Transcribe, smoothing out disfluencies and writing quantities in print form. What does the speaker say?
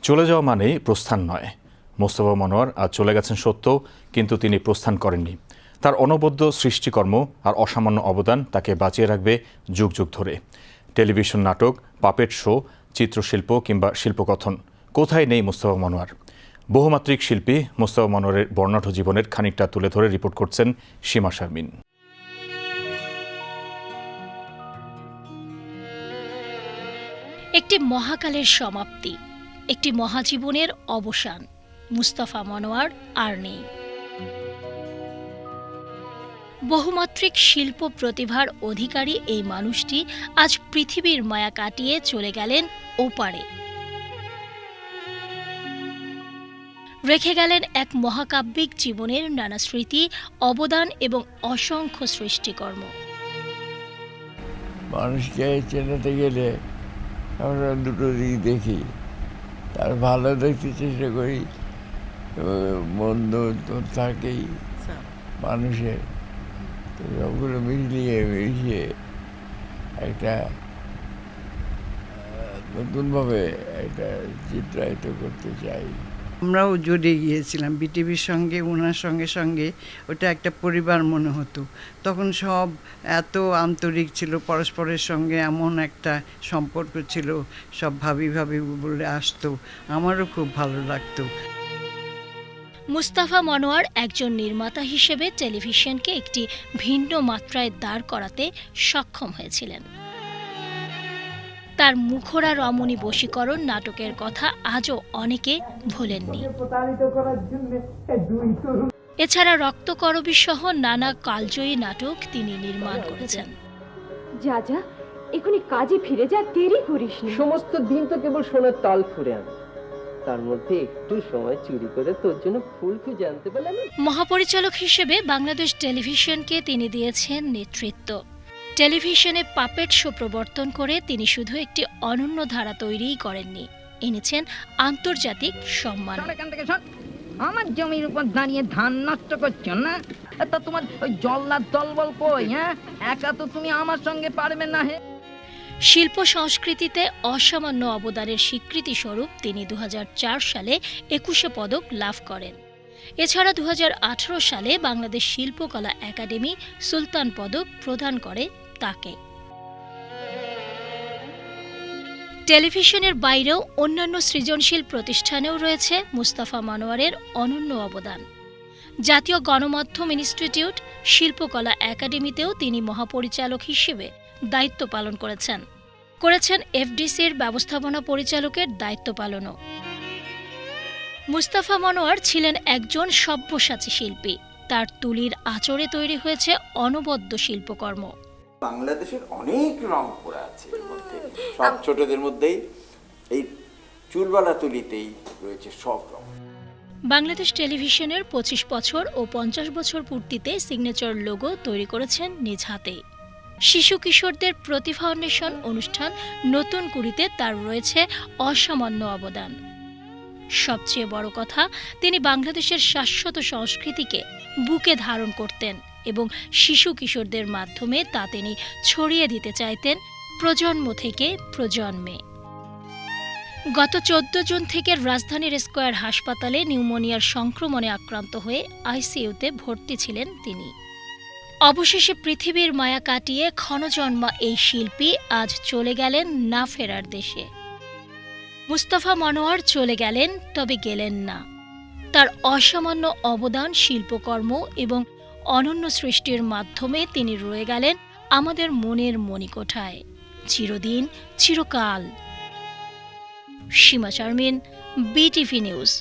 চলে যাওয়া মানেই প্রস্থান নয়। মোস্তফা মনোয়ার আজ চলে গেছেন সত্য, কিন্তু তিনি প্রস্থান করেননি। তার অনবদ্য সৃষ্টিকর্ম আর অসামান্য অবদান তাকে বাঁচিয়ে রাখবে যুগ যুগ ধরে। টেলিভিশন নাটক, পাপেট শো, চিত্রশিল্প কিংবা শিল্পকথন, কোথায় নেই মোস্তফা মনোয়ার। বহুমাত্রিক শিল্পী মোস্তফা মনোয়ারের বর্ণাঢ্য জীবনের খানিকটা তুলে ধরে রিপোর্ট করছেন সীমা শারমিন। একটি মহাকালের সমাপ্তি, একটি মহাজীবনের অবসান। মুস্তাফা মনোয়ার আর নেই। বহুমাত্রিক শিল্প প্রতিভার অধিকারী এই মানুষটি আজ পৃথিবীর মায়া কাটিয়ে চলে গেলেন ওপারে। রেখে গেলেন এক মহাকাব্যিক জীবনের নানা স্মৃতি, অবদান এবং অসংখ্য সৃষ্টিকর্ম। মানুষকে চেনাতে গেলে আমরা দুটো দিক দেখি, তার ভালো দেখতে চেষ্টা করি, মন্দ তো থাকেই মানুষের। তো সবগুলো মিশিয়ে একটা নতুনভাবে একটা চিত্রায়িত করতে চাই। আমরাও জড়িয়ে গিয়েছিলাম বিটিভির সঙ্গে, ওনার সঙ্গে ওটা একটা পরিবার মনে হতো। তখন সব এত আন্তরিক ছিল, পরস্পরের সঙ্গে এমন একটা সম্পর্ক ছিল, সব ভাবি বলে আসতো, আমারও খুব ভালো লাগতো। মুস্তাফা মনোয়ার একজন নির্মাতা হিসেবে টেলিভিশনকে একটি ভিন্ন মাত্রায় দাঁড় করাতে সক্ষম হয়েছিলেন। তার মুখরা রমণী বশীকরণ নাটকের কথা আজও অনেকে ভোলেননি। এছাড়া রক্তকরবী সহ নানা কালজয়ী নাটক তিনি নির্মাণ করেছেন। যা এখনই কাজে ফিরে যা, দেরি করিস না। সমস্ত দিন তো কেবল সোনার তাল ফুরে আনে, তার মধ্যে একটু সময় চুরি করে তোর জন্য ফুল খুঁজে আনতে পারলাম। মহাপরিচালক হিসেবে বাংলাদেশ টেলিভিশনকে তিনি দিয়েছেন নেতৃত্ব। টেলিভিশনে পাপেট শো প্রবর্তন করে তিনি শুধু একটি অনন্য ধারা তৈরিই করেননি, এনেছেন আন্তর্জাতিক সম্মান। আমার জমির উপর দাঁড়িয়ে ধান নষ্ট করছো না? তা তোমার ওই জল্লাদ দলবল কই? হ্যাঁ, একা তো তুমি আমার সঙ্গে পারবে না। হে, শিল্প সংস্কৃতিতে অসামান্য অবদানের স্বীকৃতি স্বরূপ তিনি 2004 সালে 21 পদক লাভ করেন। এছাড়া 2018 সালে বাংলাদেশ শিল্পকলা একাডেমি সুলতান পদক প্রদান করে তাকে। টেলিভিশনের বাইরেও অন্যান্য সৃজনশীল প্রতিষ্ঠানেও রয়েছে মুস্তাফা মনোয়ারের অনন্য অবদান। জাতীয় গণমাধ্যম ইনস্টিটিউট, শিল্পকলা একাডেমিতেও তিনি মহাপরিচালক হিসেবে দায়িত্ব পালন করেছেন এফডিসির ব্যবস্থাপনা পরিচালকের দায়িত্ব পালনও। মুস্তাফা মনোয়ার ছিলেন একজন সব্যসাচী শিল্পী। তার তুলির আঁচড়ে তৈরি হয়েছে অনবদ্য শিল্পকর্ম। বাংলাদেশের অনেক রং পড়ে আছে এর মধ্যে, সব ছোটদের মধ্যেই এই চুলবালা তুলিতেই রয়েছে সব রং। বাংলাদেশ টেলিভিশনের 25 বছর ও 50 বছর পূর্তিতে সিগনেচার লোগো তৈরি করেছেন নিজ হাতে। শিশু কিশোরদের প্রতিভা অন্বেষণ অনুষ্ঠান নতুন কুড়িতে তার রয়েছে অসামান্য অবদান। সবচেয়ে বড় কথা, তিনি বাংলাদেশের শাশ্বত সংস্কৃতিকে বুকে ধারণ করতেন এবং শিশু কিশোরদের মাধ্যমে তা তিনি ছড়িয়ে দিতে চাইতেন প্রজন্ম থেকে প্রজন্মে। গত 14 জুন থেকে রাজধানীর স্কয়ার হাসপাতালে নিউমোনিয়ার সংক্রমণে আক্রান্ত হয়ে আইসিইউতে ভর্তি ছিলেন তিনি। অবশেষে পৃথিবীর মায়া কাটিয়ে ক্ষণজন্মা এই শিল্পী আজ চলে গেলেন না ফেরার দেশে। মুস্তাফা মনোয়ার চলে গেলেন, তবে গেলেন না। তার অসামান্য অবদান, শিল্পকর্ম এবং অনন্য সৃষ্টির মাধ্যমে তিনি রয়ে গেলেন আমাদের মনের মণিকোঠায়, চিরদিন, চিরকাল। সীমা শারমিন, বিটিভি নিউজ।